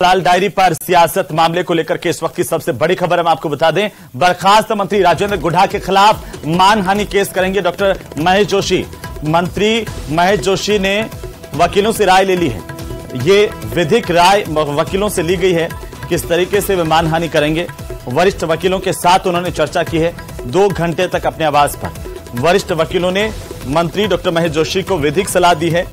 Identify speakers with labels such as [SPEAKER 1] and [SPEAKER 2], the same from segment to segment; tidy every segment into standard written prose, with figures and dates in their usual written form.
[SPEAKER 1] लाल diary पर सियासत मामले को लेकर के इस वक्त की सबसे बड़ी खबर हम आपको बता दें। बर्खास्त मंत्री राजेंद्र गुढ़ा के खिलाफ मानहानि केस करेंगे डॉक्टर महेश जोशी। मंत्री महेश जोशी ने वकीलों से राय ले ली है। ये विधिक राय वकीलों से ली गई है, किस तरीके से वे मानहानि करेंगे। वरिष्ठ वकीलों के साथ उन्होंने चर्चा की है 2 घंटे तक अपने आवास पर। वरिष्ठ वकीलों ने मंत्री डॉक्टर महेश जोशी को विधिक सलाह दी है।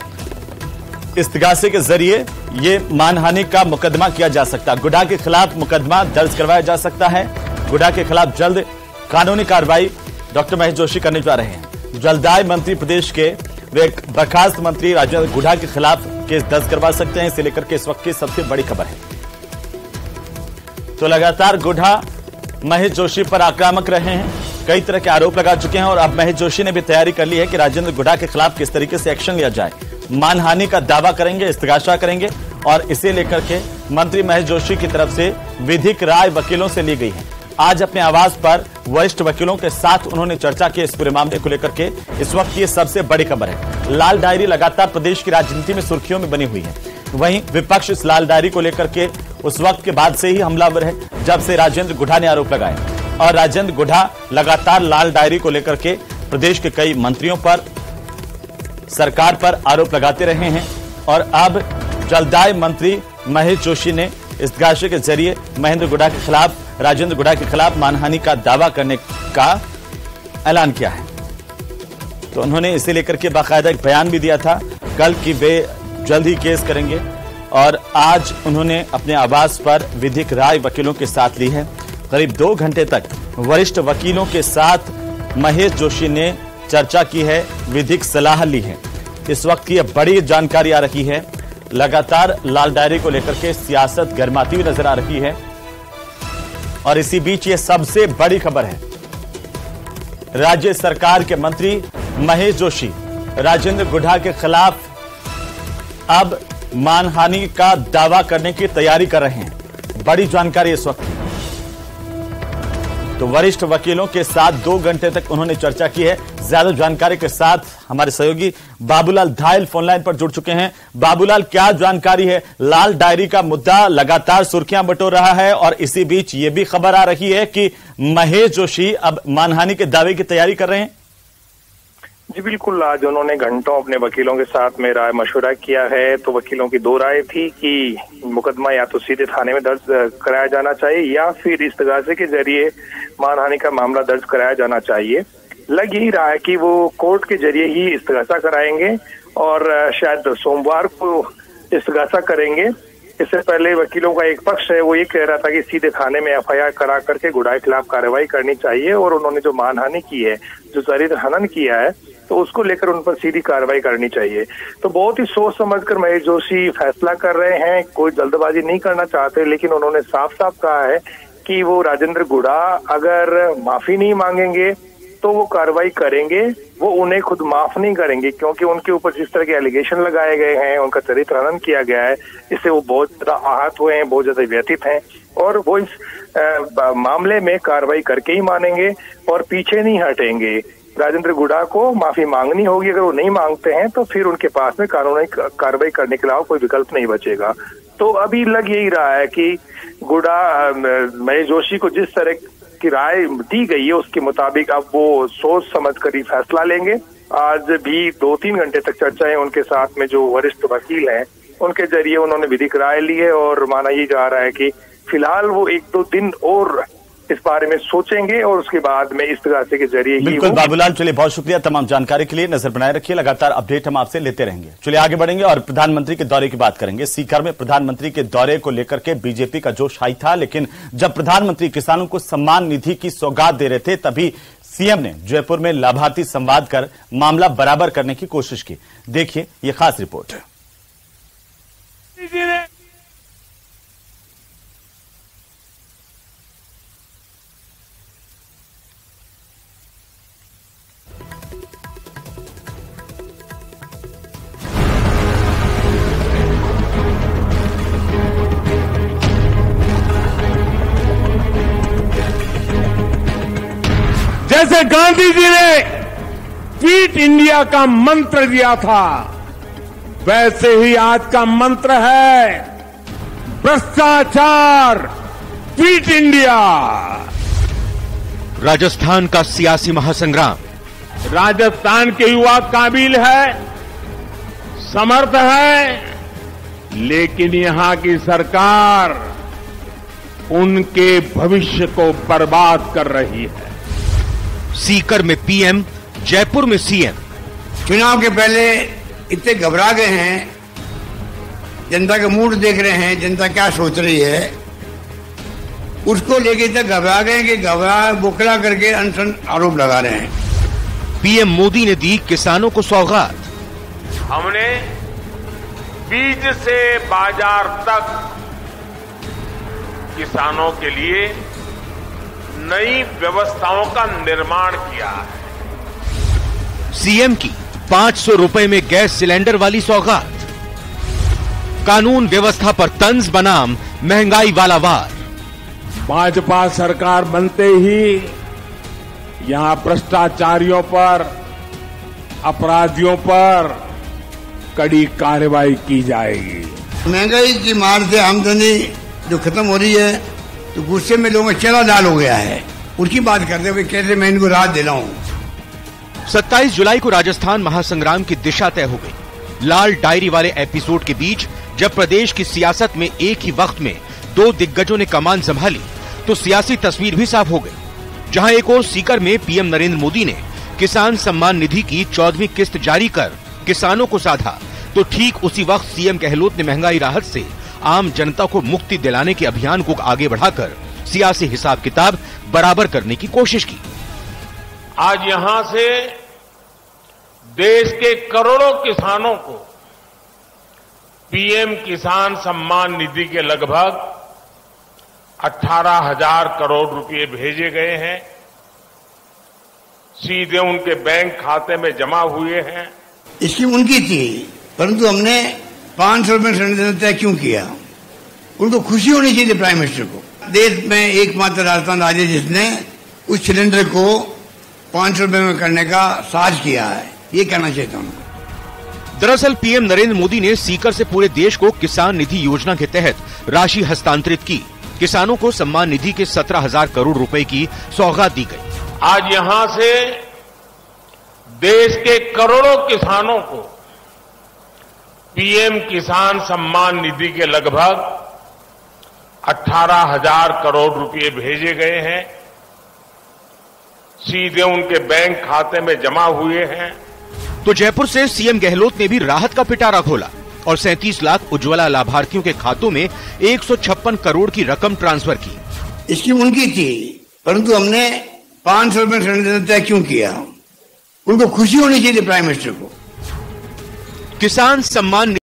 [SPEAKER 1] इस्तिगासे के जरिए ये मानहानि का मुकदमा किया जा सकता है। गुढ़ा के खिलाफ मुकदमा दर्ज करवाया जा सकता है। गुढ़ा के खिलाफ जल्द कानूनी कार्रवाई डॉक्टर महेश जोशी करने जा रहे हैं। जलदाय मंत्री प्रदेश के वे बर्खास्त मंत्री राजेंद्र गुढ़ा के खिलाफ केस दर्ज करवा सकते हैं। इसे लेकर के इस वक्त की सबसे बड़ी खबर है। तो लगातार गुढ़ा महेश जोशी पर आक्रामक रहे हैं, कई तरह के आरोप लगा चुके हैं और अब महेश जोशी ने भी तैयारी कर ली है कि राजेंद्र गुढ़ा के खिलाफ किस तरीके से एक्शन लिया जाए। मानहानि का दावा करेंगे, इस्तिगासा करेंगे और इसे लेकर के मंत्री महेश जोशी की तरफ से विधिक राय वकीलों से ली गई है। आज अपने आवास पर वरिष्ठ वकीलों के साथ उन्होंने चर्चा की इस पूरे मामले को लेकर के। इस वक्त ये सबसे बड़ी खबर है। लाल डायरी लगातार प्रदेश की राजनीति में सुर्खियों में बनी हुई है। वहीं विपक्ष इस लाल डायरी को लेकर के उस वक्त के बाद से ही हमलावर है जब से राजेंद्र गुढ़ा ने आरोप लगाए और राजेंद्र गुढ़ा लगातार लाल डायरी को लेकर के प्रदेश के कई मंत्रियों पर, सरकार पर आरोप लगाते रहे हैं। और अब जलदाय मंत्री महेश जोशी ने इस्तिगासे के जरिए महेंद्र गुढ़ा के खिलाफ, राजेंद्र गुढ़ा के खिलाफ मानहानि का दावा करने का ऐलान किया है। तो उन्होंने इसे लेकर के बाकायदा एक बयान भी दिया था कल कि वे जल्द ही केस करेंगे और आज उन्होंने अपने आवास पर विधिक राय वकीलों के साथ ली है। करीब 2 घंटे तक वरिष्ठ वकीलों के साथ महेश जोशी ने चर्चा की है, विधिक सलाह ली है। इस वक्त की बड़ी जानकारी आ रही है। लगातार लाल डायरी को लेकर के सियासत गर्माती हुई नजर आ रही है और इसी बीच ये सबसे बड़ी खबर है। राज्य सरकार के मंत्री महेश जोशी राजेंद्र गुढ़ा के खिलाफ अब मानहानि का दावा करने की तैयारी कर रहे हैं। बड़ी जानकारी इस वक्त। तो वरिष्ठ वकीलों के साथ 2 घंटे तक उन्होंने चर्चा की है। ज्यादा जानकारी के साथ हमारे सहयोगी बाबूलाल धायल फोनलाइन पर जुड़ चुके हैं। बाबूलाल, क्या जानकारी है? लाल डायरी का मुद्दा लगातार सुर्खियां बटोर रहा है और इसी बीच ये भी खबर आ रही है कि महेश जोशी अब मानहानि के दावे की तैयारी कर रहे हैं।
[SPEAKER 2] जी बिल्कुल, आज उन्होंने घंटों अपने वकीलों के साथ में राय मशवरा किया है। तो वकीलों की 2 राय थी कि मुकदमा या तो सीधे थाने में दर्ज कराया जाना चाहिए या फिर इस्तिगासे के जरिए मानहानि का मामला दर्ज कराया जाना चाहिए। लग यही रहा है कि वो कोर्ट के जरिए ही इस्तिगासा कराएंगे और शायद सोमवार को इस्तिगासा करेंगे। इससे पहले वकीलों का एक पक्ष है वो ये कह रहा था कि सीधे थाने में एफआईआर करा करके गुढ़ा के खिलाफ कार्रवाई करनी चाहिए और उन्होंने जो मानहानि की है, जो चरित्र हनन किया है, तो उसको लेकर उन पर सीधी कार्रवाई करनी चाहिए। तो बहुत ही सोच समझकर महेश जोशी फैसला कर रहे हैं। कोई जल्दबाजी नहीं करना चाहते, लेकिन उन्होंने साफ साफ कहा है कि वो राजेंद्र गुढ़ा अगर माफी नहीं मांगेंगे तो वो कार्रवाई करेंगे। वो उन्हें खुद माफ नहीं करेंगे क्योंकि उनके ऊपर जिस तरह के एलिगेशन लगाए गए हैं, उनका चरित्र हनन किया गया है, इससे वो बहुत ज्यादा आहत हुए हैं, बहुत ज्यादा व्यथित हैं और वो इस मामले में कार्रवाई करके ही मानेंगे और पीछे नहीं हटेंगे। राजेंद्र गुढ़ा को माफी मांगनी होगी। अगर वो नहीं मांगते हैं तो फिर उनके पास में कानूनी कार्रवाई करने के अलावा कोई विकल्प नहीं बचेगा। तो अभी लग यही रहा है कि गुढ़ा महेश जोशी को जिस तरह की राय दी गई है उसके मुताबिक अब वो सोच समझ कर ही फैसला लेंगे। आज भी 2-3 घंटे तक चर्चाएं उनके साथ में जो वरिष्ठ वकील हैं उनके जरिए उन्होंने विधिक राय ली है और माना ये जा रहा है कि फिलहाल वो 1-2 दिन और इस बारे में सोचेंगे और उसके बाद में इस्तिगासे के जरिए ही।
[SPEAKER 1] बिल्कुल बाबूलाल, चलिए बहुत शुक्रिया तमाम जानकारी के लिए। नजर बनाए रखिए, लगातार अपडेट हम आपसे लेते रहेंगे। चलिए आगे बढ़ेंगे और प्रधानमंत्री के दौरे की बात करेंगे। सीकर में प्रधानमंत्री के दौरे को लेकर के बीजेपी का जोश हाई था, लेकिन जब प्रधानमंत्री किसानों को सम्मान निधि की सौगात दे रहे थे तभी सीएम ने जयपुर में लाभार्थी संवाद कर मामला बराबर करने की कोशिश की। देखिए ये खास रिपोर्ट।
[SPEAKER 3] जैसे गांधी जी ने फिट इंडिया का मंत्र दिया था, वैसे ही आज का मंत्र है भ्रष्टाचार, क्विट इंडिया।
[SPEAKER 4] राजस्थान का सियासी महासंग्राम।
[SPEAKER 3] राजस्थान के युवा काबिल है, समर्थ है, लेकिन यहां की सरकार उनके भविष्य को बर्बाद कर रही है।
[SPEAKER 4] सीकर में पीएम, जयपुर में सीएम।
[SPEAKER 5] चुनाव के पहले इतने घबरा गए हैं, जनता का मूड देख रहे हैं, जनता क्या सोच रही है, उसको लेके इतने घबरा गए कि बोखला करके अनशन आरोप लगा रहे हैं।
[SPEAKER 4] पीएम मोदी ने दी किसानों को सौगात।
[SPEAKER 3] हमने बीज से बाजार तक किसानों के लिए नई व्यवस्थाओं का निर्माण किया है।
[SPEAKER 4] सीएम की 500 रुपए में गैस सिलेंडर वाली सौगात। कानून व्यवस्था पर तंज बनाम महंगाई वाला वार।
[SPEAKER 3] भाजपा सरकार बनते ही यहां भ्रष्टाचारियों पर, अपराधियों पर कड़ी कार्रवाई की जाएगी।
[SPEAKER 5] महंगाई की मार से आमदनी जो खत्म हो रही है, तो गुस्से में लोगों में चला डाल हो गया है। उसकी बात करते हुए कैसे मैं इनको राहत दे रहा हूं।
[SPEAKER 4] 27 जुलाई को राजस्थान महासंग्राम की दिशा तय हो गई। लाल डायरी वाले एपिसोड के बीच जब प्रदेश की सियासत में एक ही वक्त में दो दिग्गजों ने कमान संभाली, तो सियासी तस्वीर भी साफ हो गई। जहां एक ओर सीकर में पीएम नरेंद्र मोदी ने किसान सम्मान निधि की 14वीं किस्त जारी कर किसानों को साधा, तो ठीक उसी वक्त सीएम गहलोत ने महंगाई राहत से आम जनता को मुक्ति दिलाने के अभियान को आगे बढ़ाकर सियासी हिसाब किताब बराबर करने की कोशिश की।
[SPEAKER 3] आज यहां से देश के करोड़ों किसानों को पीएम किसान सम्मान निधि के लगभग 18,000 करोड़ रुपए भेजे गए हैं, सीधे उनके बैंक खाते में जमा हुए हैं।
[SPEAKER 5] स्कीम उनकी थी, परंतु हमने 500 रुपये सिलेंडर तय क्यों किया? उनको खुशी होनी चाहिए प्राइम मिनिस्टर को। देश में एकमात्र राजस्थान राज्य है जिसने उस सिलेंडर को 500 रुपये में करने का साज किया है, ये कहना चाहता हूँ।
[SPEAKER 4] दरअसल पीएम नरेंद्र मोदी ने सीकर से पूरे देश को किसान निधि योजना के तहत राशि हस्तांतरित की। किसानों को सम्मान निधि के 17,000 करोड़ रुपए की सौगात दी गई।
[SPEAKER 3] आज यहां से देश के करोड़ों किसानों को पीएम किसान सम्मान निधि के लगभग 18,000 करोड़ रुपए भेजे गए हैं, सीधे उनके बैंक खाते में जमा हुए हैं।
[SPEAKER 4] तो जयपुर से सीएम गहलोत ने भी राहत का पिटारा खोला और 37 लाख उज्ज्वला लाभार्थियों के खातों में 156 करोड़ की रकम ट्रांसफर की।
[SPEAKER 5] स्कीम उनकी थी, परंतु हमने 500 रुपये सिलेंडर तय क्यों किया? उनको खुशी होनी चाहिए प्राइम मिनिस्टर को।
[SPEAKER 4] किसान सम्मान